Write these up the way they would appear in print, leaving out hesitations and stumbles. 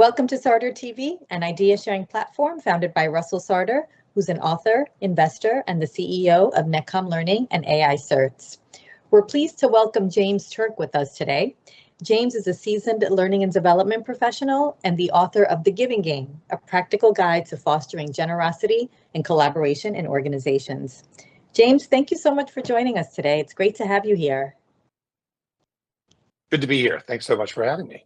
Welcome to Sartor TV, an idea sharing platform founded by Russell Sartor, who's an author, investor, and the CEO of Netcom Learning and AI Certs. We're pleased to welcome James Turk with us today. James is a seasoned learning and development professional and the author of The Giving Game, a practical guide to fostering generosity and collaboration in organizations. James, thank you so much for joining us today. It's great to have you here. Good to be here. Thanks so much for having me.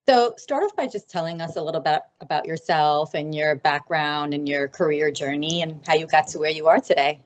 So start off by just telling us a little bit about yourself and your background and your career journey and how you got to where you are today.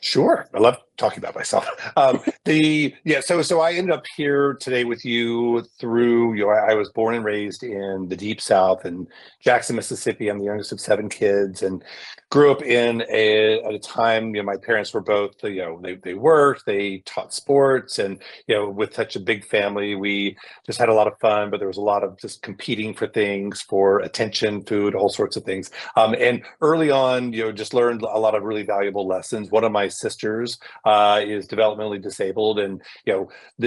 Sure. I love talking about myself. So I ended up here today with you through, I was born and raised in the Deep South in Jackson, Mississippi. I'm the youngest of 7 kids and grew up at a time, my parents were both, they worked, they taught sports, and, with such a big family, we just had a lot of fun, but there was a lot of just competing for things, for attention, food, all sorts of things. And early on, just learned a lot of really valuable lessons. One of my sisters is developmentally disabled, and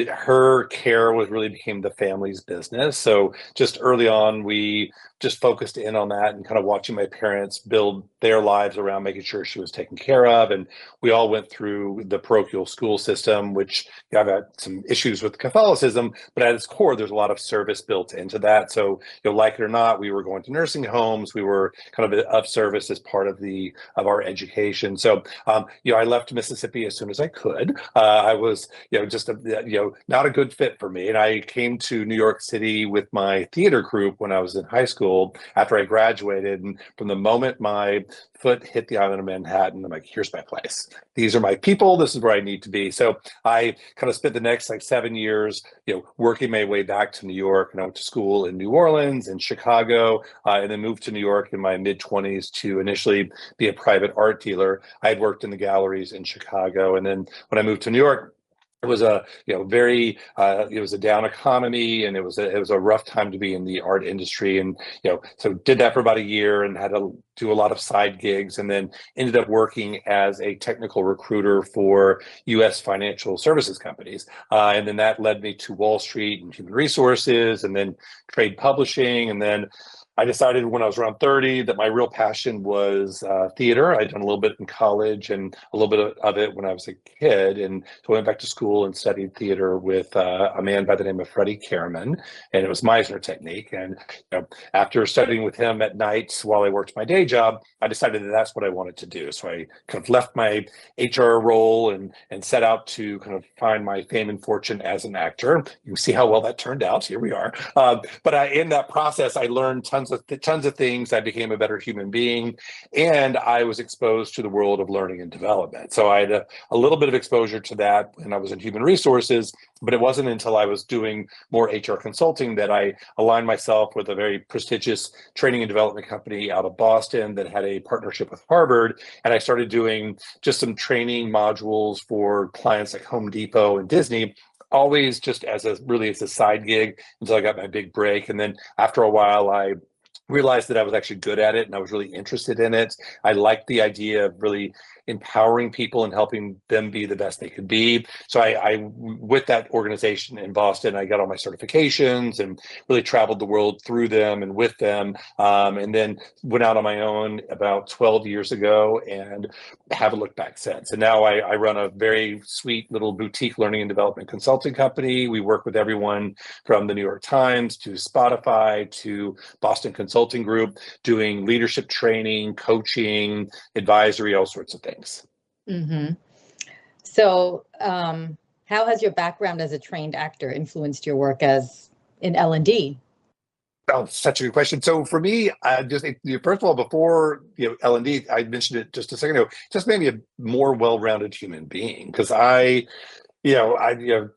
her care really became the family's business. So just early on, we just focused in on that and kind of watching my parents build their lives around making sure she was taken care of. And we all went through the parochial school system, which I've had some issues with Catholicism, but at its core, there's a lot of service built into that. So, like it or not, we were going to nursing homes. We were kind of service as part of our education. So, I left Mississippi as soon as I could. I was, just not a good fit for me. And I came to New York City with my theater group when I was in high school after I graduated. And from the moment my foot hit the island of Manhattan, I'm like, here's my place. These are my people. This is where I need to be. So I kind of spent the next 7 years, working my way back to New York. And I went to school in New Orleans and Chicago, and then moved to New York in my mid-20s to initially be a private art dealer. I had worked in the galleries in Chicago. And then when I moved to New York, it was a it was a down economy, and it was a rough time to be in the art industry. And so did that for about a year and had to do a lot of side gigs, and then ended up working as a technical recruiter for U.S. financial services companies. And then that led me to Wall Street and human resources, and then trade publishing. And then I decided when I was around 30 that my real passion was theater. I'd done a little bit in college and a little bit of it when I was a kid. And so I went back to school and studied theater with a man by the name of Freddie Karaman, and it was Meisner technique. And after studying with him at nights while I worked my day job, I decided that that's what I wanted to do. So I kind of left my HR role and set out to kind of find my fame and fortune as an actor. You can see how well that turned out. Here we are. But in that process, I learned tons of things. I became a better human being, and I was exposed to the world of learning and development. So I had a little bit of exposure to that when I was in human resources, but it wasn't until I was doing more HR consulting that I aligned myself with a very prestigious training and development company out of Boston that had a partnership with Harvard. And I started doing just some training modules for clients like Home Depot and Disney, always just as a side gig until I got my big break. And then after a while, I realized that I was actually good at it and I was really interested in it. I liked the idea of really empowering people and helping them be the best they could be. So I with that organization in Boston, I got all my certifications and really traveled the world through them and with them. And then went out on my own about 12 years ago and haven't looked back since. And now I run a very sweet little boutique learning and development consulting company. We work with everyone from the New York Times to Spotify to Boston Consulting Group, doing leadership training, coaching, advisory, all sorts of things. Mm-hmm. So how has your background as a trained actor influenced your work as in L&D? Oh, such a good question. So for me, first of all, before L&D, I mentioned it just a second ago, just made me a more well-rounded human being, because I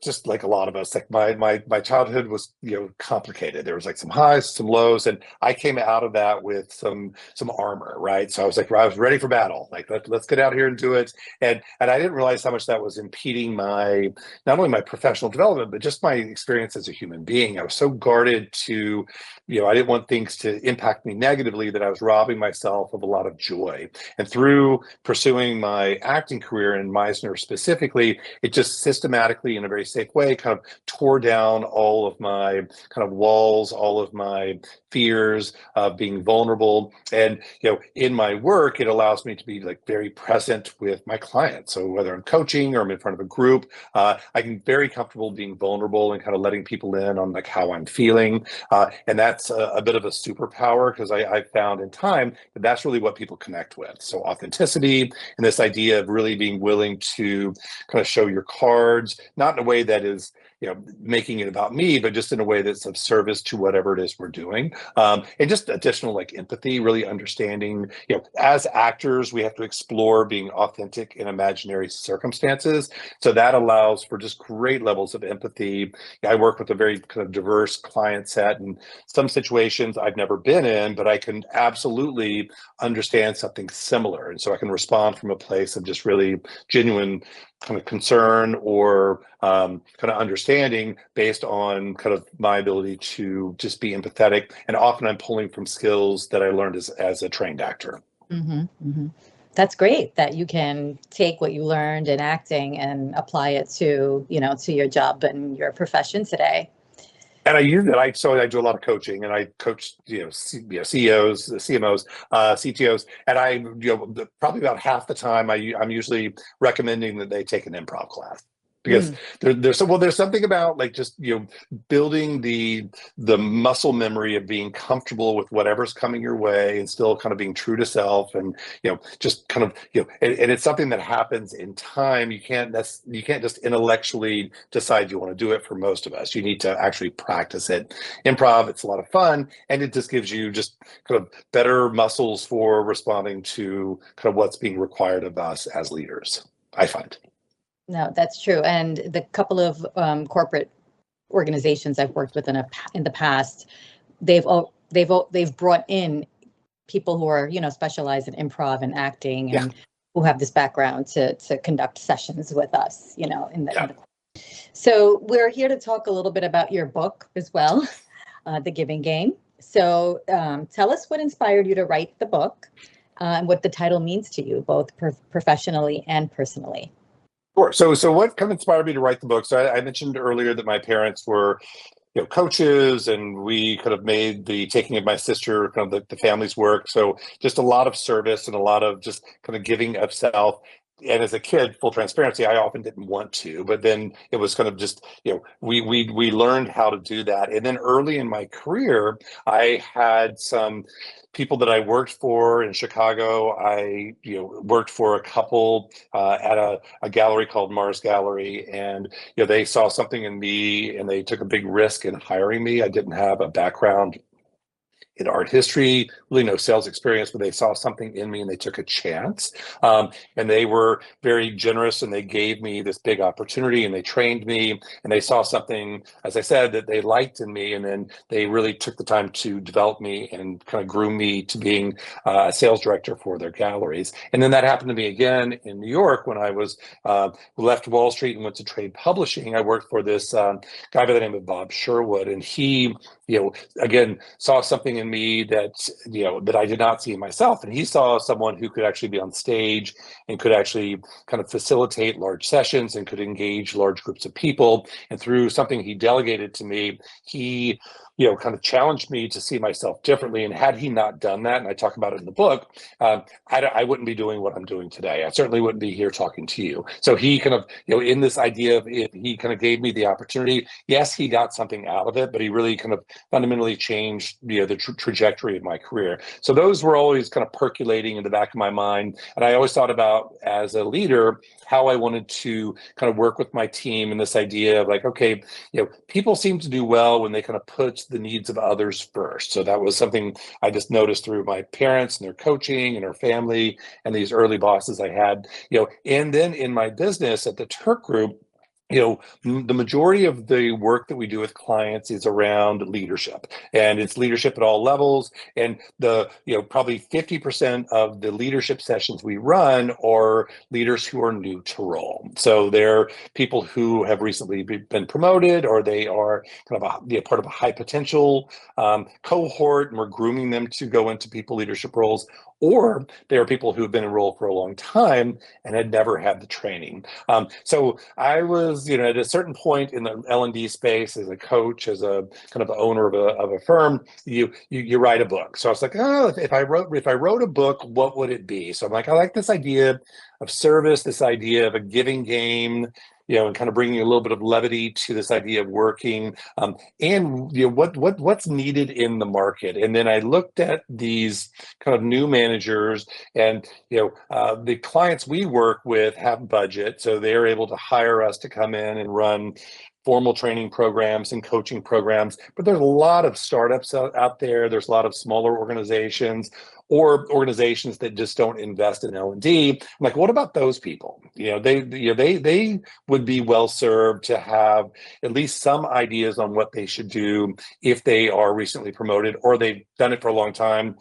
just like a lot of us, like my childhood was, complicated. There was some highs, some lows, and I came out of that with some armor, right? So I was ready for battle. Let's get out here and do it. And I didn't realize how much that was impeding not only my professional development, but just my experience as a human being. I was so guarded to, I didn't want things to impact me negatively that I was robbing myself of a lot of joy. And through pursuing my acting career in Meisner specifically, it just systematically, in a very safe way, kind of tore down all of my kind of walls, all of my fears of being vulnerable. And in my work, it allows me to be like very present with my clients. So whether I'm coaching or I'm in front of a group, I can very comfortable being vulnerable and kind of letting people in on like how I'm feeling. And that's a bit of a superpower, because I found in time that that's really what people connect with. So authenticity and this idea of really being willing to kind of show your cards, not in a way that is making it about me, but just in a way that's of service to whatever it is we're doing. And just additional like empathy, really understanding, as actors, we have to explore being authentic in imaginary circumstances. So that allows for just great levels of empathy. I work with a very kind of diverse client set, and some situations I've never been in, but I can absolutely understand something similar. And so I can respond from a place of just really genuine kind of concern or kind of understanding based on kind of my ability to just be empathetic. And often I'm pulling from skills that I learned as a trained actor. Mm-hmm, mm-hmm. That's great that you can take what you learned in acting and apply it to, to your job and your profession today. And I use it. So I do a lot of coaching, and I coach, CEOs, CMOs, CTOs, and probably about half the time I'm usually recommending that they take an improv class, because there's something about like just building the muscle memory of being comfortable with whatever's coming your way and still kind of being true to self, and just kind of and it's something that happens in time. You can't just intellectually decide you want to do it. For most of us, you need to actually practice it. Improv, it's a lot of fun, and it just gives you just kind of better muscles for responding to kind of what's being required of us as leaders, I find. No, that's true. And the couple of corporate organizations I've worked with in the past, they've brought in people who are specialized in improv and acting, and who have this background to conduct sessions with us. So we're here to talk a little bit about your book as well, The Giving Game. So tell us what inspired you to write the book, and what the title means to you, both professionally and personally. Sure. So what kind of inspired me to write the book? So I mentioned earlier that my parents were, coaches, and we could have made the taking of my sister kind of the family's work. So just a lot of service and a lot of just kind of giving of self. And as a kid, full transparency, I often didn't want to, but then it was kind of just, we learned how to do that. And then early in my career, I had some people that I worked for in Chicago. I worked for a couple at a gallery called Mars Gallery, and they saw something in me, and they took a big risk in hiring me. I didn't have a background in art history, really no sales experience, but they saw something in me and they took a chance. And they were very generous, and they gave me this big opportunity, and they trained me, and they saw something, as I said, that they liked in me. And then they really took the time to develop me and kind of groom me to being a sales director for their galleries. And then that happened to me again in New York when I was left Wall Street and went to trade publishing. I worked for this guy by the name of Bob Sherwood, and he again, saw something in me that, that I did not see in myself. And he saw someone who could actually be on stage and could actually kind of facilitate large sessions and could engage large groups of people. And through something he delegated to me, he kind of challenged me to see myself differently. And had he not done that, and I talk about it in the book, I wouldn't be doing what I'm doing today. I certainly wouldn't be here talking to you. So he kind of, in this idea of it, he kind of gave me the opportunity. Yes, he got something out of it, but he really kind of fundamentally changed, the trajectory of my career. So those were always kind of percolating in the back of my mind. And I always thought about, as a leader, how I wanted to kind of work with my team, and this idea of like, okay, people seem to do well when they kind of put the needs of others first. So that was something I just noticed through my parents and their coaching and their family and these early bosses I had, and then in my business at the Turk Group, the majority of the work that we do with clients is around leadership, and it's leadership at all levels. And probably 50% of the leadership sessions we run are leaders who are new to role. So they're people who have recently been promoted, or they are kind of a part of a high potential cohort, and we're grooming them to go into people leadership roles. or they are people who've been enrolled for a long time and had never had the training. So I was, at a certain point in the L&D space as a coach, as a kind of owner of a firm, you write a book. So I was like, oh, if I wrote a book, what would it be? So I'm like, I like this idea of service, this idea of a giving game, and kind of bringing a little bit of levity to this idea of working, and what's needed in the market. And then I looked at these kind of new managers, and the clients we work with have budget, so they're able to hire us to come in and run formal training programs and coaching programs. But there's a lot of startups out there. There's a lot of smaller organizations or organizations that just don't invest in L&D. I'm like, what about those people? They would be well served to have at least some ideas on what they should do if they are recently promoted or they've done it for a long time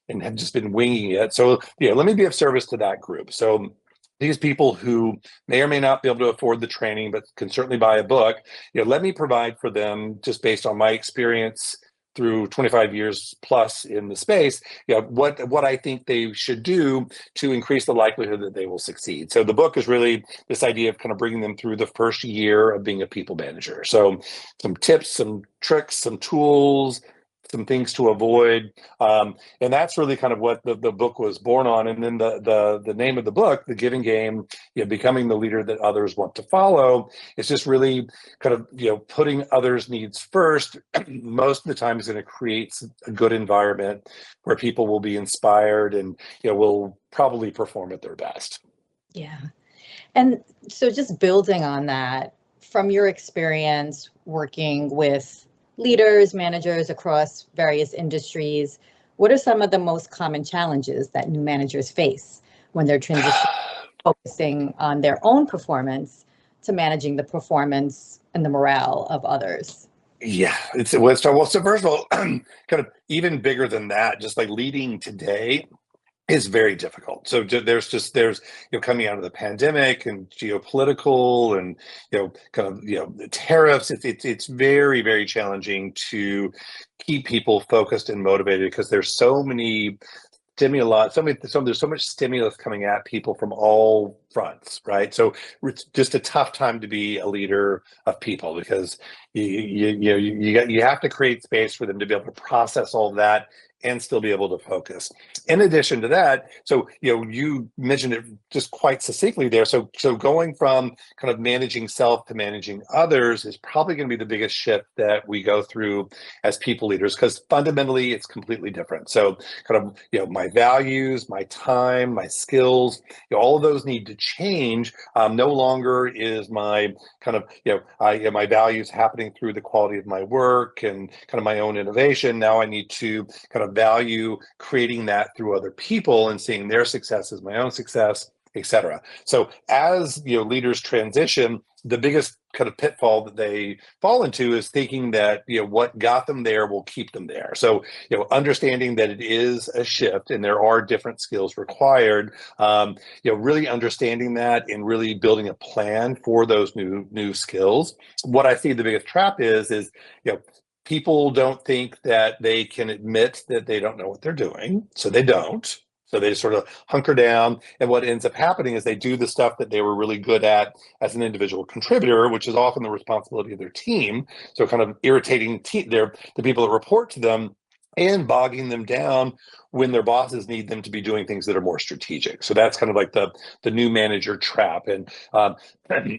and have just been winging it. So let me be of service to that group. So these people who may or may not be able to afford the training, but can certainly buy a book, let me provide for them, just based on my experience through 25 years plus in the space, what I think they should do to increase the likelihood that they will succeed. So the book is really this idea of kind of bringing them through the first year of being a people manager. So some tips, some tricks, some tools, some things to avoid, and that's really kind of what the book was born on. And then the name of the book, The Giving Game, becoming the leader that others want to follow. It's just really kind of putting others' needs first. Most of the time is going to create a good environment where people will be inspired and will probably perform at their best. Yeah, and so just building on that, from your experience working with leaders, managers across various industries, what are some of the most common challenges that new managers face when they're transitioning, focusing on their own performance to managing the performance and the morale of others? Yeah, so first of all, kind of even bigger than that, just like leading today is very difficult. So there's coming out of the pandemic and geopolitical and kind of the tariffs. It's very, very challenging to keep people focused and motivated because there's so many stimuli, there's so much stimulus coming at people from all fronts, right? So it's just a tough time to be a leader of people because you have to create space for them to be able to process all of that and still be able to focus. In addition to that, so you mentioned it just quite succinctly there. So going from kind of managing self to managing others is probably going to be the biggest shift that we go through as people leaders, because fundamentally it's completely different. So kind of my values, my time, my skills, all of those need to change. No longer is my kind of my values happening through the quality of my work and kind of my own innovation. Now I need to kind of value creating that through other people and seeing their success as my own success, etc. So as leaders transition, the biggest kind of pitfall that they fall into is thinking that what got them there will keep them there. So understanding that it is a shift and there are different skills required, really understanding that and really building a plan for those new skills. What I see the biggest trap is people don't think that they can admit that they don't know what they're doing, so they don't. So they just sort of hunker down, and what ends up happening is they do the stuff that they were really good at as an individual contributor, which is often the responsibility of their team. So kind of irritating the people that report to them and bogging them down when their bosses need them to be doing things that are more strategic. So that's kind of like the new manager trap, and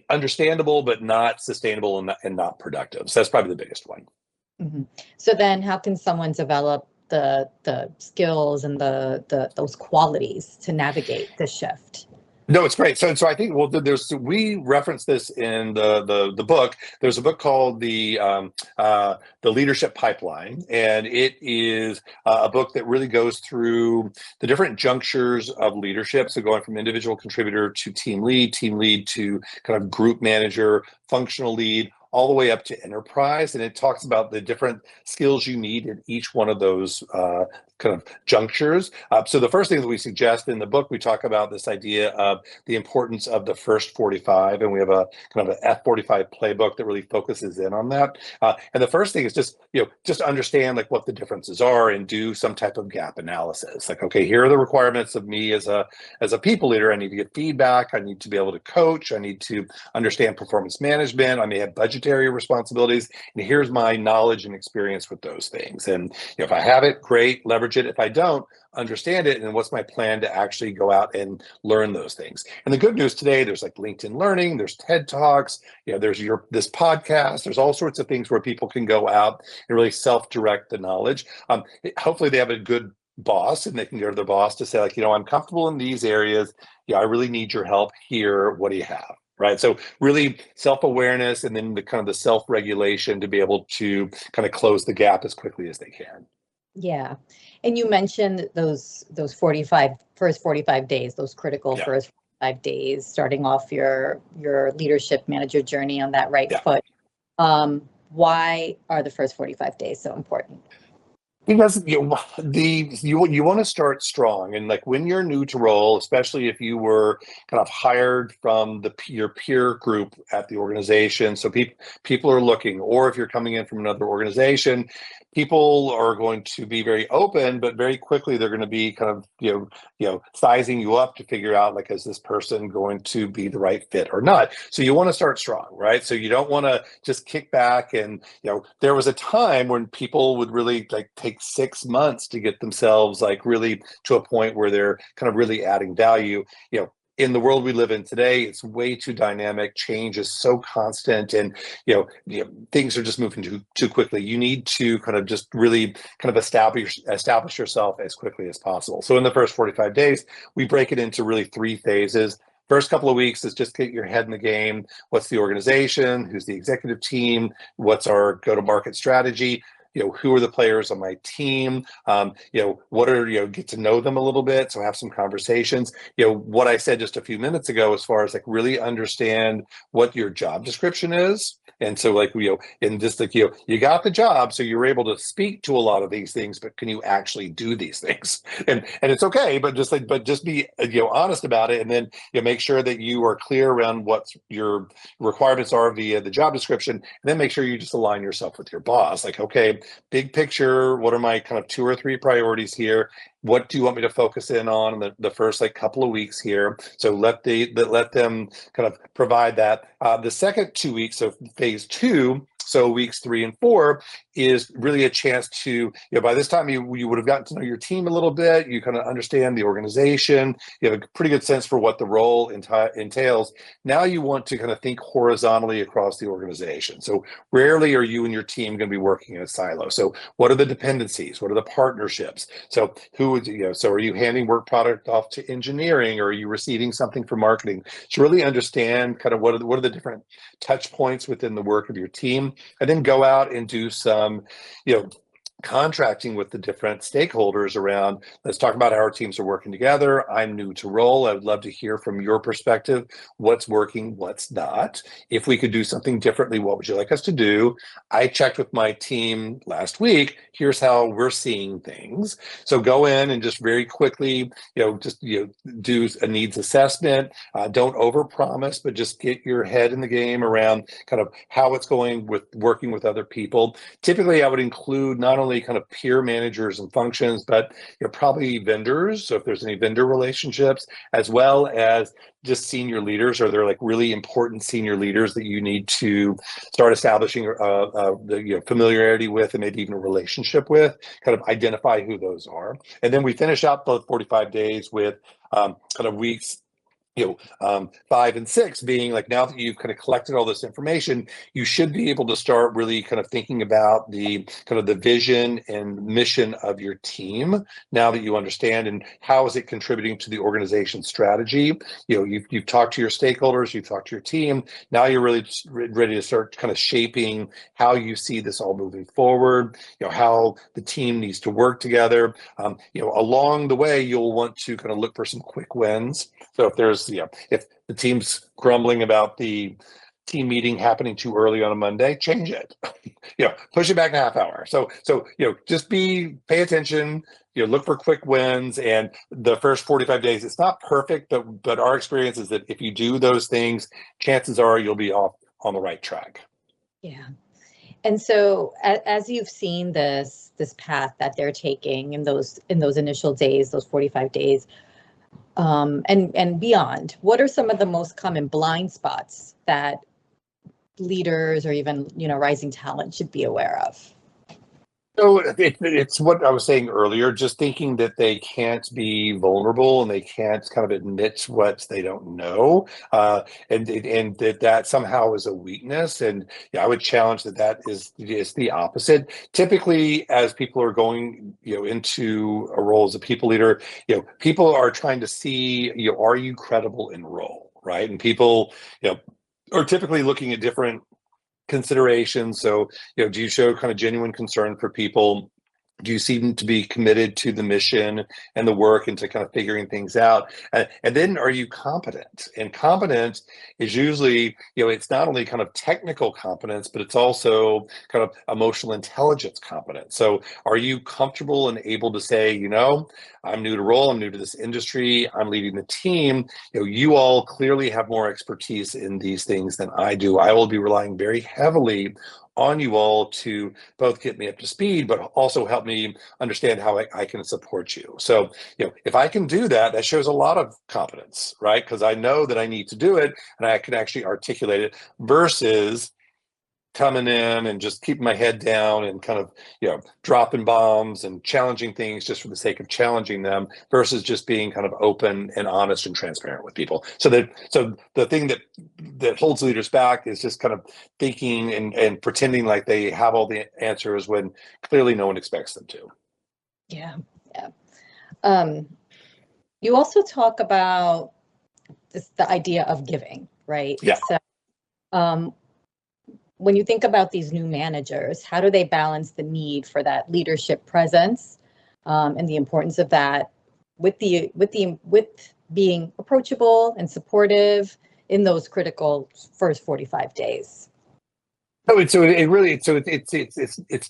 understandable, but not sustainable and not productive. So that's probably the biggest one. Mm-hmm. So then how can someone develop the skills and those qualities to navigate the shift? No, it's great. So I think we reference this in the book. There's a book called the Leadership Pipeline, and it is a book that really goes through the different junctures of leadership. So going from individual contributor to team lead to kind of group manager, functional lead, all the way up to enterprise. And it talks about the different skills you need in each one of those kind of junctures. So the first thing that we suggest in the book, we talk about this idea of the importance of the first 45, and we have a kind of an F45 playbook that really focuses in on that. And the first thing is just understand like what the differences are and do some type of gap analysis. Like, okay, here are the requirements of me as a people leader. I need to get feedback. I need to be able to coach. I need to understand performance management. I may have budgetary responsibilities, and here's my knowledge and experience with those things. And if I have it, great, leverage it. If I don't, understand it, and what's my plan to actually go out and learn those things. And the good news today, there's like LinkedIn Learning, there's TED Talks, there's this podcast, there's all sorts of things where people can go out and really self-direct the knowledge. Hopefully they have a good boss and they can go to their boss to say like, I'm comfortable in these areas. I really need your help here. What do you have? Right. So really self-awareness, and then the kind of the self-regulation to be able to kind of close the gap as quickly as they can. Yeah. And you mentioned those first 45 days, those critical first 45 days, starting off your leadership manager journey on that right foot. Why are the first 45 days so important? Because you want to start strong, and like when you're new to role, especially if you were kind of hired from your peer group at the organization, so people are looking, or if you're coming in from another organization, people are going to be very open, but very quickly they're going to be kind of sizing you up to figure out like, is this person going to be the right fit or not? So you want to start strong, right? So you don't want to just kick back. And there was a time when people would really like take 6 months to get themselves like really to a point where they're kind of really adding value. In the world we live in today, it's way too dynamic. Change is so constant, and things are just moving too quickly. You need to kind of just really kind of establish yourself as quickly as possible. So in the first 45 days, we break it into really 3 phases. First couple of weeks is just get your head in the game. What's the organization? Who's the executive team? What's our go-to-market strategy? Who are the players on my team? What are, get to know them a little bit. So have some conversations. What I said just a few minutes ago, as far as like really understand what your job description is. And so like, and just like, you got the job, so you're able to speak to a lot of these things, but can you actually do these things? And it's okay, but just be, honest about it. And then, make sure that you are clear around what your requirements are via the job description. And then make sure you just align yourself with your boss. Like, okay, big picture, what are my kind of 2 or 3 priorities here? What do you want me to focus in on the first like couple of weeks here? So let them kind of provide that. The second 2 weeks of phase 2, so weeks 3 and 4, is really a chance to, by this time you would have gotten to know your team a little bit. You kind of understand the organization. You have a pretty good sense for what the role entails. Now you want to kind of think horizontally across the organization. So rarely are you and your team going to be working in a silo. So what are the dependencies? What are the partnerships? So so are you handing work product off to engineering, or are you receiving something from marketing? So really understand kind of what are the different touch points within the work of your team, and then go out and do some, contracting with the different stakeholders around, let's talk about how our teams are working together. I'm new to role. I would love to hear from your perspective, what's working, what's not. If we could do something differently, what would you like us to do? I checked with my team last week. Here's how we're seeing things. So go in and just very quickly, do a needs assessment. Don't overpromise, but just get your head in the game around kind of how it's going with working with other people. Typically, I would include not only kind of peer managers and functions, but probably vendors. So if there's any vendor relationships, as well as just senior leaders, or they're like really important senior leaders that you need to start establishing the familiarity with, and maybe even a relationship with, kind of identify who those are. And then we finish out the 45 days with kind of weeks 5 and 6 being like, now that you've kind of collected all this information, you should be able to start really kind of thinking about the kind of the vision and mission of your team. Now that you understand, and how is it contributing to the organization's strategy? You've talked to your stakeholders, you've talked to your team. Now you're really ready to start kind of shaping how you see this all moving forward. How the team needs to work together. Along the way, you'll want to kind of look for some quick wins. So if there's, if the team's grumbling about the team meeting happening too early on a Monday, change it. Push it back a half hour. So just pay attention. Look for quick wins. And the first 45 days, it's not perfect, but our experience is that if you do those things, chances are you'll be off on the right track. Yeah. And so as you've seen this path that they're taking in those initial days, those 45 days, and beyond, what are some of the most common blind spots that leaders or even, rising talent should be aware of? So it's what I was saying earlier, just thinking that they can't be vulnerable and they can't kind of admit what they don't know, and that somehow is a weakness. And I would challenge that is the opposite. Typically, as people are going into a role as a people leader, people are trying to see are you credible in role, right? And people are typically looking at different considerations. So, do you show kind of genuine concern for people? Do you seem to be committed to the mission and the work and to kind of figuring things out? And then are you competent? And competent is usually, it's not only kind of technical competence, but it's also kind of emotional intelligence competence. So are you comfortable and able to say, I'm new to role, I'm new to this industry, I'm leading the team. You all clearly have more expertise in these things than I do. I will be relying very heavily on you all to both get me up to speed, but also help me understand how I can support you. So, if I can do that, that shows a lot of competence, right? Because I know that I need to do it and I can actually articulate it versus coming in and just keeping my head down and kind of, dropping bombs and challenging things just for the sake of challenging them versus just being kind of open and honest and transparent with people. So the thing that holds leaders back is just kind of thinking and pretending like they have all the answers when clearly no one expects them to. Yeah. You also talk about the idea of giving, right? Yeah. So, when you think about these new managers, how do they balance the need for that leadership presence, and the importance of that with being approachable and supportive in those critical first 45 days? It's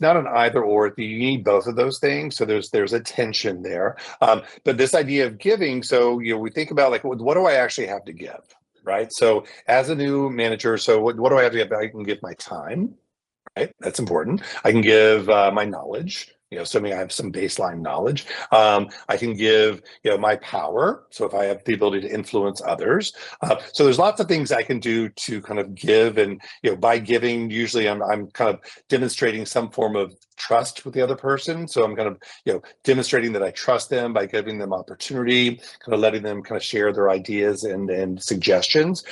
not an either or. You need both of those things. So there's a tension there. But this idea of giving, so we think about like, what do I actually have to give? Right. So as a new manager, so what do I have to give? I can give my time, right? That's important. I can give my knowledge, assuming I have some baseline knowledge. I can give, my power. So if I have the ability to influence others. So there's lots of things I can do to kind of give. And, by giving, usually I'm kind of demonstrating some form of trust with the other person. So I'm kind of, demonstrating that I trust them by giving them opportunity, kind of letting them kind of share their ideas and suggestions.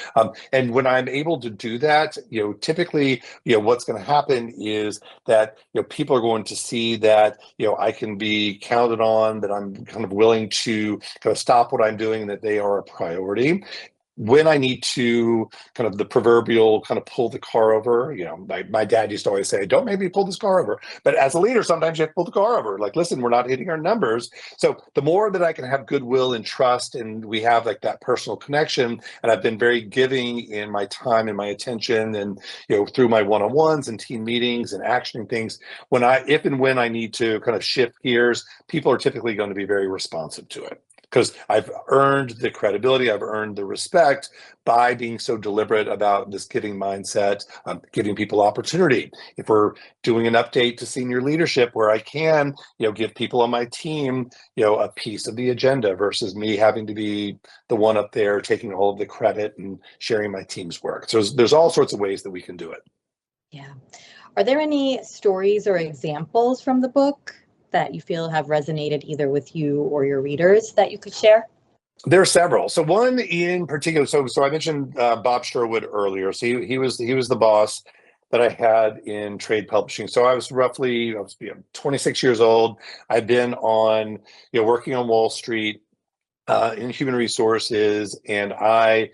And when I'm able to do that, typically, what's going to happen is that, people are going to see that, I can be counted on, that I'm kind of willing to kind of stop what I'm doing, that they are a priority. When I need to kind of the proverbial kind of pull the car over, my dad used to always say, don't make me pull this car over. But as a leader, sometimes you have to pull the car over. Like, listen, we're not hitting our numbers. So the more that I can have goodwill and trust, and we have like that personal connection, and I've been very giving in my time and my attention and, through my one-on-ones and team meetings and actioning things, if and when I need to kind of shift gears, people are typically going to be very responsive to it. Because I've earned the credibility, I've earned the respect by being so deliberate about this giving mindset, giving people opportunity. If we're doing an update to senior leadership where I can, give people on my team, a piece of the agenda versus me having to be the one up there taking all of the credit and sharing my team's work. So there's all sorts of ways that we can do it. Yeah. Are there any stories or examples from the book that you feel have resonated either with you or your readers that you could share? There are several. So one in particular, so I mentioned Bob Sherwood earlier. So he was the boss that I had in trade publishing. So I was 26 years old. I'd been working on Wall Street in human resources, and I,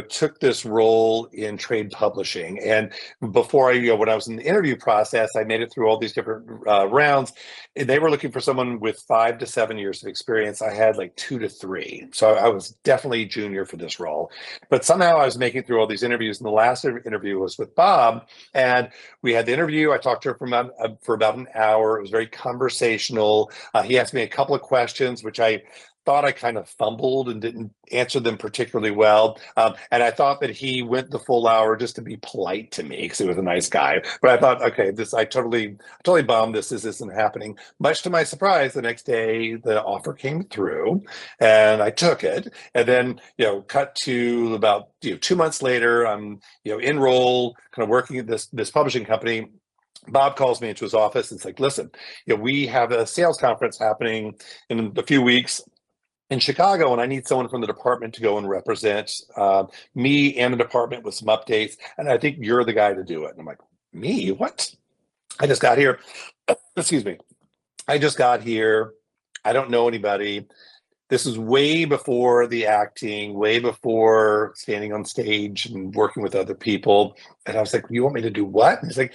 took this role in trade publishing. And before when I was in the interview process, I made it through all these different rounds. And they were looking for someone with 5 to 7 years of experience. I had like 2 to 3, so I was definitely junior for this role. But somehow I was making it through all these interviews, and the last interview was with Bob, and we had the interview. I talked to her for about an hour. It was very conversational. He asked me a couple of questions, which I thought I kind of fumbled and didn't answer them particularly well. And I thought that he went the full hour just to be polite to me because he was a nice guy. But I thought, okay, I totally bombed this. This isn't happening. Much to my surprise, the next day the offer came through and I took it. And then, cut to about 2 months later, I'm, in role, kind of working at this publishing company. Bob calls me into his office and it's like, listen, we have a sales conference happening in a few weeks in Chicago, and I need someone from the department to go and represent me and the department with some updates. And I think you're the guy to do it. And I'm like, me? What? I just got here. Excuse me. I just got here. I don't know anybody. This is way before the acting, way before standing on stage and working with other people. And I was like, you want me to do what? And he's like,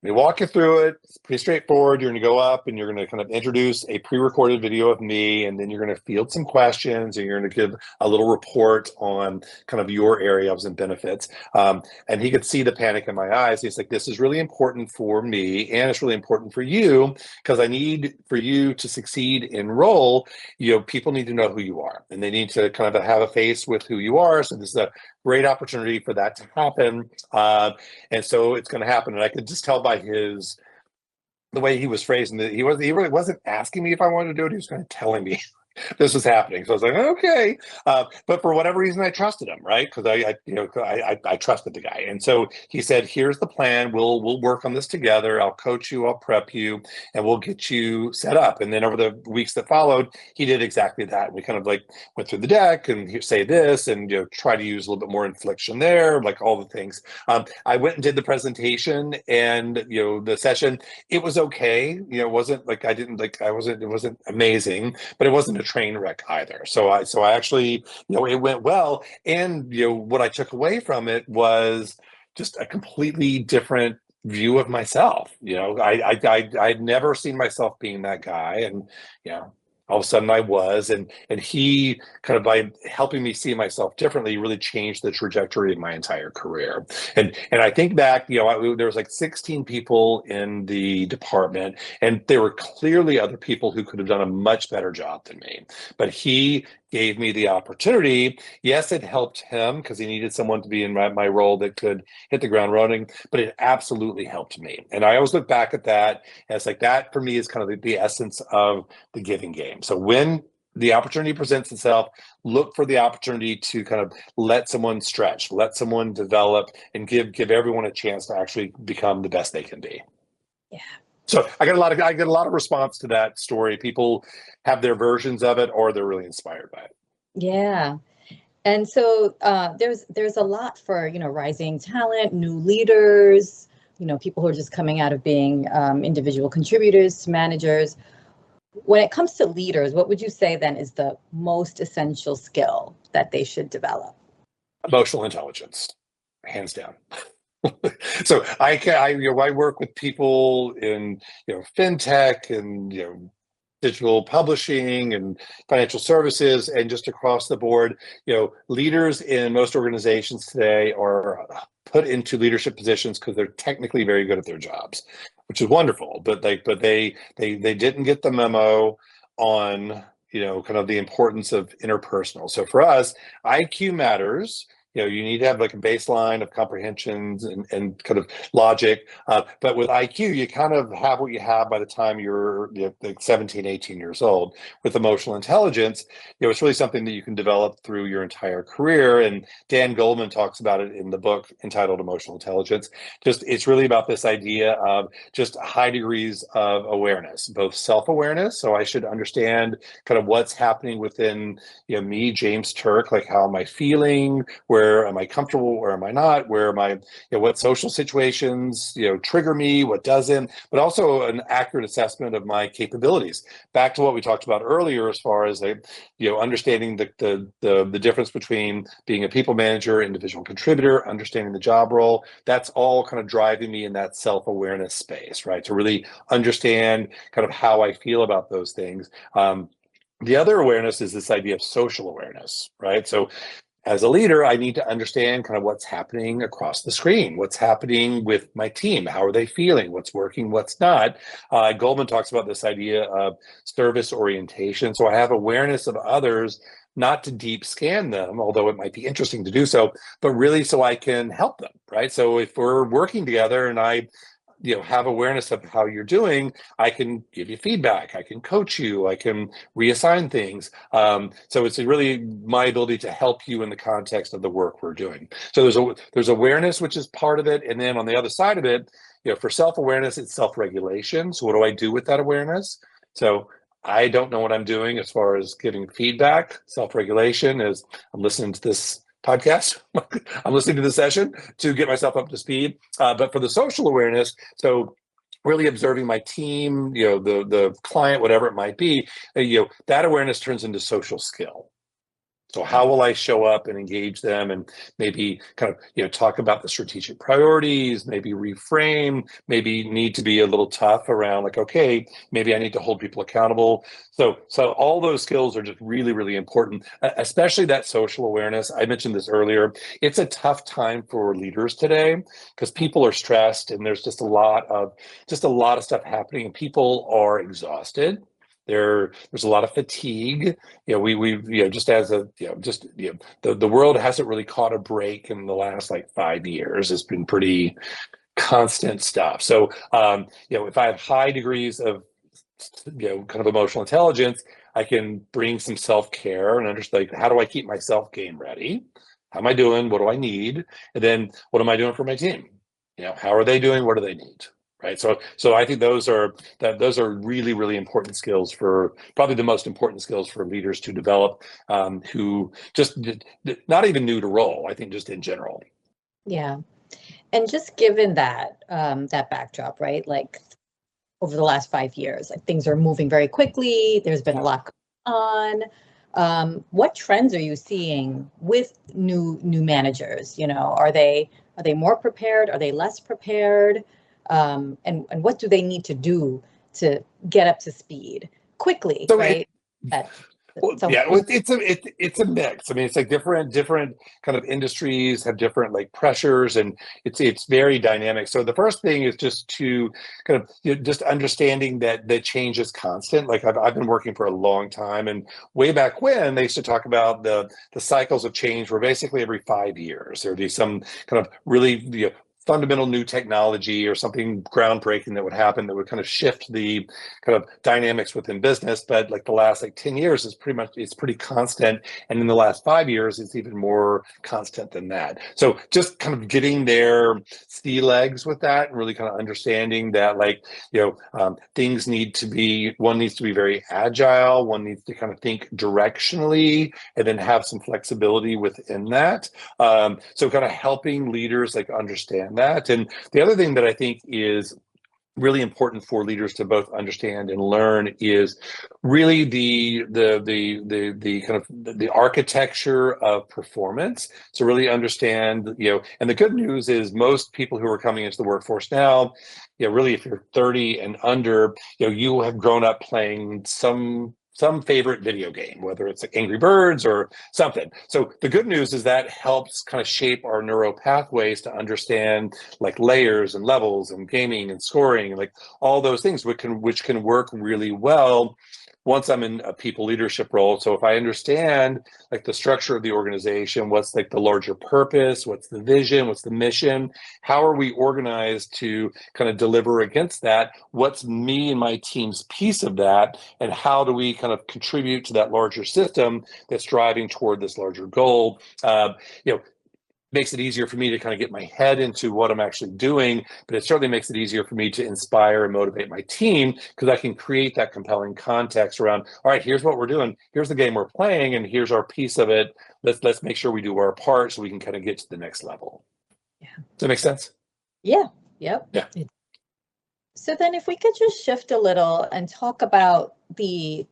they walk you through it. It's pretty straightforward. You're going to go up and you're going to kind of introduce a pre-recorded video of me, and then you're going to field some questions, and you're going to give a little report on kind of your areas and benefits. And he could see the panic in my eyes. He's like, this is really important for me, and it's really important for you, because I need for you to succeed in role. People need to know who you are, and they need to kind of have a face with who you are. So this is a great opportunity for that to happen. And so it's going to happen. And I could just tell by the way he was phrasing it, he really wasn't asking me if I wanted to do it. He was kind of telling me this was happening. So I was like, okay. But for whatever reason, I trusted him, right? Because I trusted the guy. And so he said, here's the plan. We'll work on this together. I'll coach you, I'll prep you, and we'll get you set up. And then over the weeks that followed, he did exactly that. We kind of like went through the deck and say this and try to use a little bit more inflection there, like all the things. I went and did the presentation, and the session, it was okay. It wasn't like it wasn't amazing, but it wasn't a train wreck either. So I actually, it went well. And, what I took away from it was just a completely different view of myself. I'd never seen myself being that guy. And, all of a sudden I was, and he kind of, by helping me see myself differently, really changed the trajectory of my entire career. And I think back, there was like 16 people in the department, and there were clearly other people who could have done a much better job than me. But he gave me the opportunity. Yes, it helped him because he needed someone to be in my role that could hit the ground running, but it absolutely helped me. And I always look back at that as like, that for me is kind of the essence of the giving game. So when the opportunity presents itself, look for the opportunity to kind of let someone stretch, let someone develop, and give everyone a chance to actually become the best they can be. Yeah. So I get a lot of response to that story. People have their versions of it, or they're really inspired by it. Yeah. And so there's a lot for, rising talent, new leaders, people who are just coming out of being individual contributors to managers. When it comes to leaders, what would you say then is the most essential skill that they should develop? Emotional intelligence, hands down. So I work with people in fintech and digital publishing and financial services, and just across the board, leaders in most organizations today are put into leadership positions because they're technically very good at their jobs, which is wonderful. But they didn't get the memo on kind of the importance of interpersonal. So for us, IQ matters. You need to have like a baseline of comprehensions and kind of logic. But with IQ, you kind of have what you have by the time you're like 17, 18 years old. With emotional intelligence, it's really something that you can develop through your entire career. And Dan Goleman talks about it in the book entitled Emotional Intelligence. It's really about this idea of just high degrees of awareness, both self-awareness. So I should understand kind of what's happening within me, James Turk, like how am I feeling, where where am I comfortable, where am I not, where am I, what social situations, trigger me, what doesn't, but also an accurate assessment of my capabilities. Back to what we talked about earlier, as far as understanding the difference between being a people manager, individual contributor, understanding the job role. That's all kind of driving me in that self-awareness space, right? To really understand kind of how I feel about those things. The other awareness is this idea of social awareness, right? So as a leader, I need to understand kind of what's happening across the screen, what's happening with my team, how are they feeling, what's working, what's not. Goldman talks about this idea of service orientation. So I have awareness of others, not to deep scan them, although it might be interesting to do so, but really so I can help them, right? So if we're working together and I have awareness of how you're doing, I can give you feedback, I can coach you, I can reassign things. So it's really my ability to help you in the context of the work we're doing. So there's awareness, which is part of it. And then on the other side of it, for self-awareness, it's self-regulation. So what do I do with that awareness? So I don't know what I'm doing as far as giving feedback. Self-regulation is I'm listening to this podcast. I'm listening to the session to get myself up to speed. But for the social awareness, so really observing my team, the client, whatever it might be, that awareness turns into social skill. So how will I show up and engage them, and maybe kind of, talk about the strategic priorities, maybe reframe, maybe need to be a little tough around like, okay, maybe I need to hold people accountable. So all those skills are just really, really important, especially that social awareness. I mentioned this earlier. It's a tough time for leaders today because people are stressed and there's just a lot of stuff happening and people are exhausted. There's a lot of fatigue. We just as the world hasn't really caught a break in the last like 5 years. It's been pretty constant stuff. So if I have high degrees of kind of emotional intelligence, I can bring some self-care and understand how do I keep my self-game ready? How am I doing? What do I need? And then what am I doing for my team? How are they doing? What do they need? Right. So I think those are really, really important skills, for probably the most important skills for leaders to develop, who just not even new to role, I think just in general. Yeah. And just given that that backdrop, right? Like over the last 5 years, like things are moving very quickly. There's been a lot going on. What trends are you seeing with new managers? Are they more prepared? Are they less prepared? And what do they need to do to get up to speed quickly, right? It's a mix. I mean, it's like different kind of industries have different like pressures, and it's very dynamic. So the first thing is just to kind of just understanding that change is constant. Like I've been working for a long time, and way back when they used to talk about the cycles of change were basically every 5 years. There'd be some kind of really fundamental new technology or something groundbreaking that would happen that would kind of shift the kind of dynamics within business. But like the last 10 years is it's pretty constant. And in the last 5 years, it's even more constant than that. So just kind of getting their sea legs with that and really kind of understanding that things one needs to be very agile. One needs to kind of think directionally and then have some flexibility within that. So kind of helping leaders understand that. And the other thing that I think is really important for leaders to both understand and learn is really the kind of the architecture of performance. So really understand, and the good news is most people who are coming into the workforce now, really if you're 30 and under, you have grown up playing some favorite video game, whether it's like Angry Birds or something. So the good news is that helps kind of shape our neural pathways to understand like layers and levels and gaming and scoring and like all those things which can work really well once I'm in a people leadership role. So if I understand like the structure of the organization, what's like the larger purpose, what's the vision, what's the mission, how are we organized to kind of deliver against that? What's me and my team's piece of that? And how do we kind of contribute to that larger system that's driving toward this larger goal? makes it easier for me to kind of get my head into what I'm actually doing, but it certainly makes it easier for me to inspire and motivate my team because I can create that compelling context around, all right, here's what we're doing, here's the game we're playing, and here's our piece of it. Let's make sure we do our part so we can kind of get to the next level. Yeah. Does that make sense? Yeah. Yep. Yeah. So then if we could just shift a little and talk about the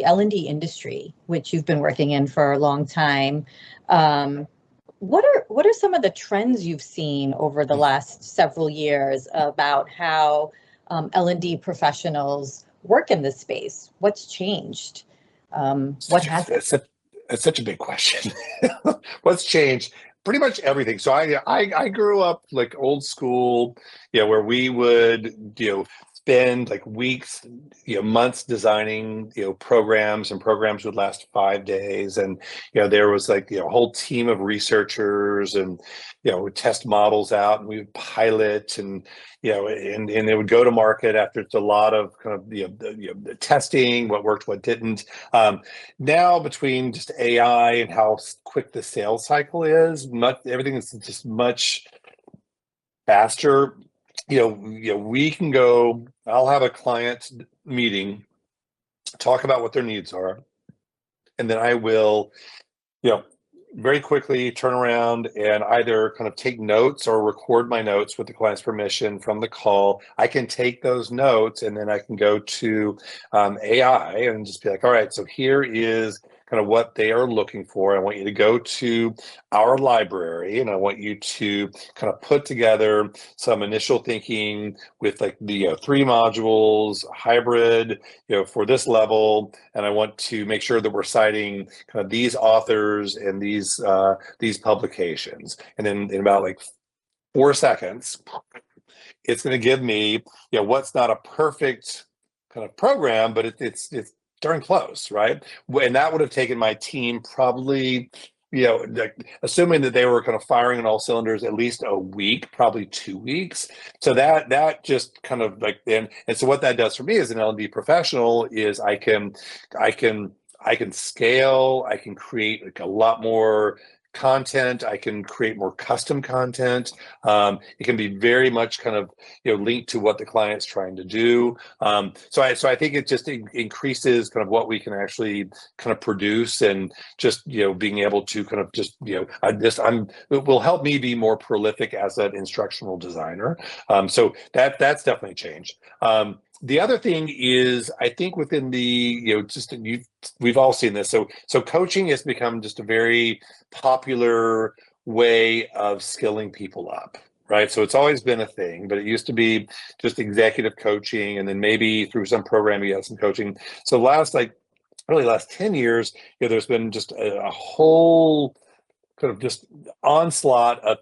L&D industry, which you've been working in for a long time. What are some of the trends you've seen over the last several years about how L&D professionals work in this space? What's changed? What has It's such a big question. What's changed? Pretty much everything. So I grew up like old school, where we would, spend like weeks, months designing, programs, and programs would last 5 days. And, there was like, a whole team of researchers and, would test models out and we would pilot and, and they would go to market after it's a lot of kind of, the testing, what worked, what didn't. Now between just AI and how quick the sales cycle is, everything is just much faster. We can go, I'll have a client meeting, talk about what their needs are, and then I will, very quickly turn around and either kind of take notes or record my notes with the client's permission from the call. I can take those notes and then I can go to AI and just be like, all right, so here is kind of what they are looking for. I want you to go to our library and I want you to kind of put together some initial thinking with like the 3 modules, hybrid, for this level. And I want to make sure that we're citing kind of these authors and these publications. And then in about like 4 seconds, it's going to give me, what's not a perfect kind of program, but it's darn close, right? And that would have taken my team probably, like, assuming that they were kind of firing on all cylinders, at least a week, probably 2 weeks. So that just kind of like, and so what that does for me as an L&D professional is I can scale, I can create like a lot more content, I can create more custom content. It can be very much kind of linked to what the client's trying to do. So I think it just increases kind of what we can actually kind of produce, and just being able to kind of just it will help me be more prolific as an instructional designer. So that's definitely changed. The other thing is, I think within the, we've all seen this. So coaching has become just a very popular way of skilling people up, right? So it's always been a thing, but it used to be just executive coaching, and then maybe through some program you had some coaching. So last 10 years, there's been just a whole kind of just onslaught of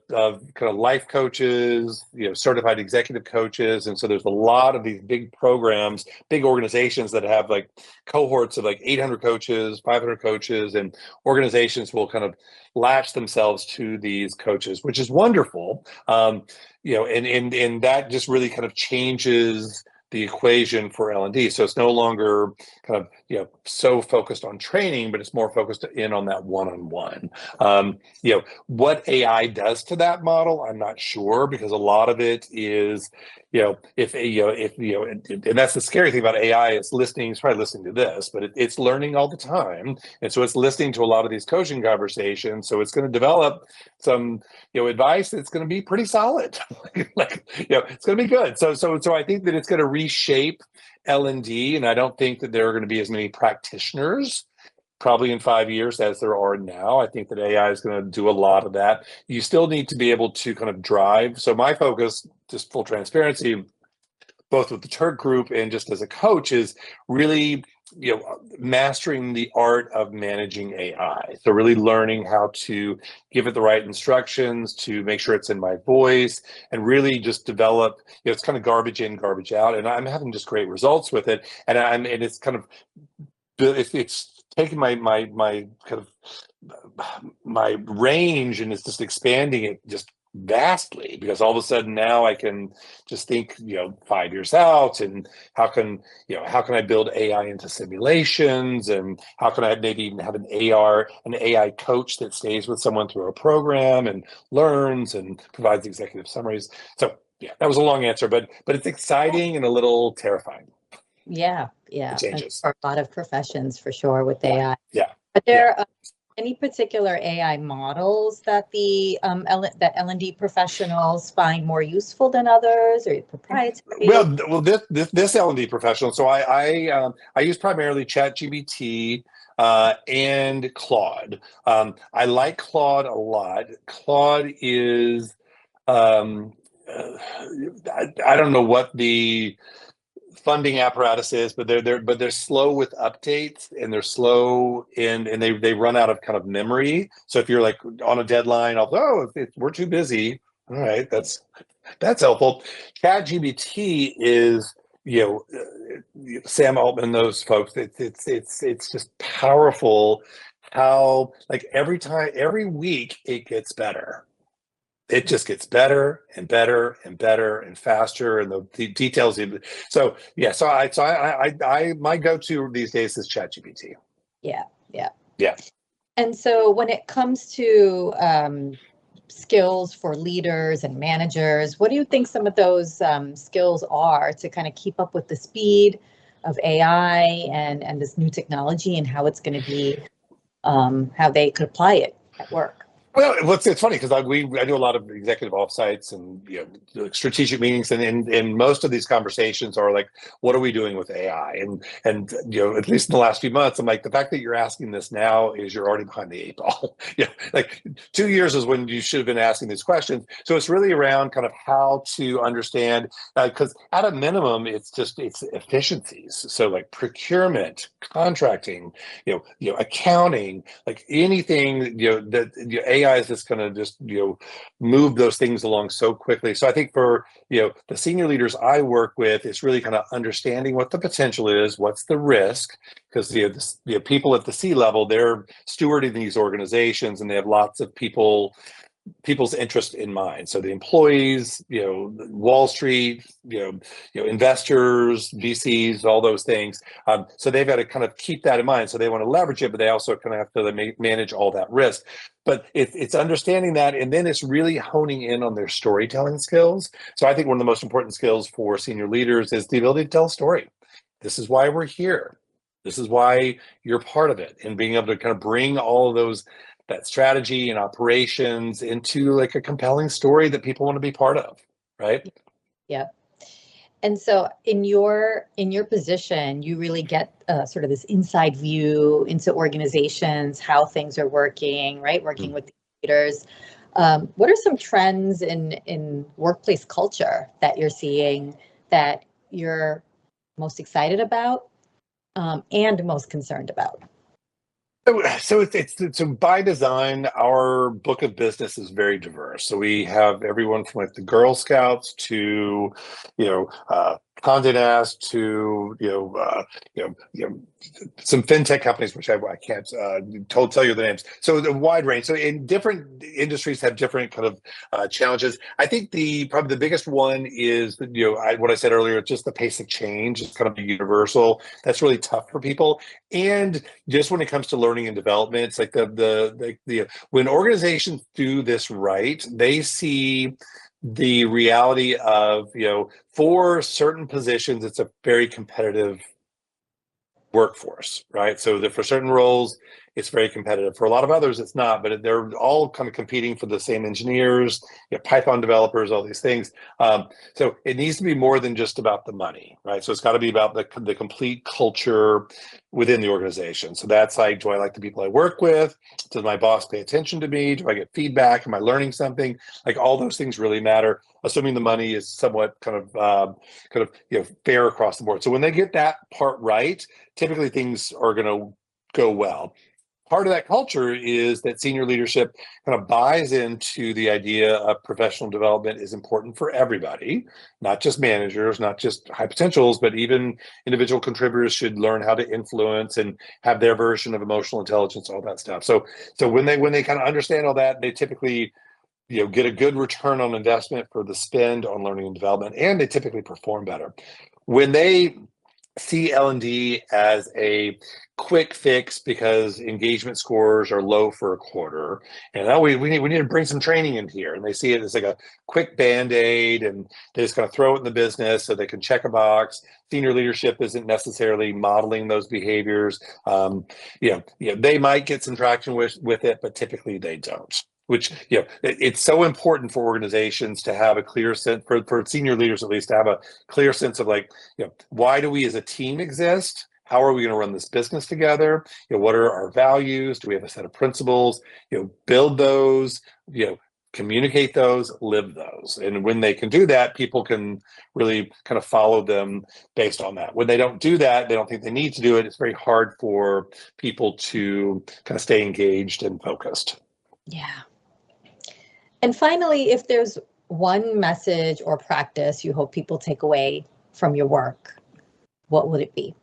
kind of life coaches, certified executive coaches. And so there's a lot of these big programs, big organizations that have like cohorts of like 800 coaches, 500 coaches, and organizations will kind of latch themselves to these coaches, which is wonderful. And that just really kind of changes the equation for L&D. So it's no longer kind of, so focused on training, but it's more focused in on that one-on-one. What AI does to that model, I'm not sure, because a lot of it is, and that's the scary thing about AI, it's probably listening to this, but it's learning all the time. And so it's listening to a lot of these coaching conversations. So it's going to develop some, advice that's going to be pretty solid. It's going to be good. So I think that it's going to reshape L&D, and I don't think that there are going to be as many practitioners probably in 5 years as there are now. I think that AI is going to do a lot of that. You still need to be able to kind of drive. So my focus, just full transparency, both with the Turk group and just as a coach, is really mastering the art of managing AI. So really learning how to give it the right instructions, to make sure it's in my voice, and really just develop, it's kind of garbage in, garbage out. And I'm having just great results with it. And it's kind of, it's taking my kind of my range, and it's just expanding it just vastly, because all of a sudden now I can just think, 5 years out, and how can I build AI into simulations, and how can I maybe even have an AI coach that stays with someone through a program and learns and provides executive summaries. So yeah, that was a long answer, but it's exciting and a little terrifying. Yeah, The yeah. And changes. for a lot of professions, for sure, with AI. Yeah. Are there any particular AI models that that L&D professionals find more useful than others, or proprietary? Well, this L&D professional. So I use primarily ChatGPT and Claude. I like Claude a lot. Claude is I don't know what the funding apparatus is, but they're slow with updates, and they're slow and they run out of kind of memory. So if you're like on a deadline, we're too busy. All right, that's helpful. ChatGPT is, Sam Altman, those folks. It's just powerful. How like every week it gets better. It just gets better and better and better and faster, and the details. So yeah, I my go-to these days is ChatGPT. Yeah, yeah. Yeah. And so when it comes to skills for leaders and managers, what do you think some of those skills are to kind of keep up with the speed of AI and this new technology, and how it's going to be, how they could apply it at work? Well, it's funny because I do a lot of executive offsites and strategic meetings, and most of these conversations are like, what are we doing with AI? And at least in the last few months, I'm like, the fact that you're asking this now is you're already behind the eight ball. Like 2 years is when you should have been asking these questions. So it's really around kind of how to understand, because at a minimum, it's efficiencies. So like procurement, contracting, accounting, like anything, that AI is just going to just move those things along so quickly. So I think for the senior leaders I work with, it's really kind of understanding what the potential is, what's the risk, because the people at the C level, they're stewarding these organizations, and they have lots of people's interest in mind. So the employees, Wall Street, investors, VCs, all those things. So they've got to kind of keep that in mind. So they want to leverage it, but they also kind of have to manage all that risk. But it's understanding that, and then it's really honing in on their storytelling skills. So I think one of the most important skills for senior leaders is the ability to tell a story. This is why we're here. This is why you're part of it, and being able to kind of bring all of that strategy and operations into like a compelling story that people want to be part of, right? Yeah. And so in your position, you really get sort of this inside view into organizations, how things are working, right? Working with the leaders. What are some trends in workplace culture that you're seeing that you're most excited about, and most concerned about? So by design, our book of business is very diverse. So we have everyone from like the Girl Scouts to, Condé Nast to some fintech companies, which I can't tell you the names. So the wide range. So in different industries have different kind of challenges. I think probably the biggest one is what I said earlier. Just the pace of change is kind of universal. That's really tough for people. And just when it comes to learning and development, it's like when organizations do this right, they see the reality of for certain positions, it's a very competitive workforce, right? So for certain roles, it's very competitive. For a lot of others, it's not, but they're all kind of competing for the same engineers, Python developers, all these things. So it needs to be more than just about the money, right? So it's got to be about the complete culture within the organization. So that's like, do I like the people I work with? Does my boss pay attention to me? Do I get feedback? Am I learning something? Like all those things really matter, assuming the money is somewhat kind of fair across the board. So when they get that part right, typically things are going to go well. Part of that culture is that senior leadership kind of buys into the idea of professional development is important for everybody, not just managers, not just high potentials, but even individual contributors should learn how to influence and have their version of emotional intelligence, all that stuff. So when they kind of understand all that, they typically get a good return on investment for the spend on learning and development, and they typically perform better. When they see L&D as a quick fix because engagement scores are low for a quarter, and we need to bring some training in here, and they see it as like a quick band-aid, and they just kind of throw it in the business so they can check a box. Senior leadership isn't necessarily modeling those behaviors. They might get some traction with it, but typically they don't. Which, it's so important for organizations to have a clear sense, for senior leaders at least, to have a clear sense of why do we as a team exist? How are we going to run this business together? What are our values? Do we have a set of principles? Build those, communicate those, live those. And when they can do that, people can really kind of follow them based on that. When they don't do that, they don't think they need to do it. It's very hard for people to kind of stay engaged and focused. Yeah. And finally, if there's one message or practice you hope people take away from your work, what would it be?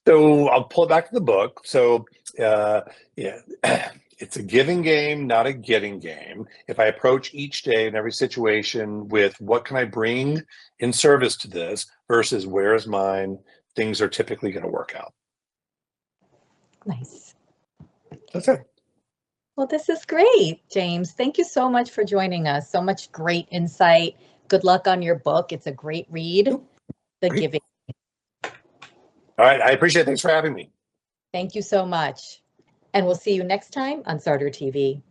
So I'll pull it back to the book. So it's a giving game, not a getting game. If I approach each day in every situation with what can I bring in service to this versus where is mine, things are typically going to work out. Nice. That's it. Well, this is great, James. Thank you so much for joining us. So much great insight. Good luck on your book. It's a great read. The Great. Giving. All right. I appreciate it. Thanks for having me. Thank you so much. And we'll see you next time on Starter TV.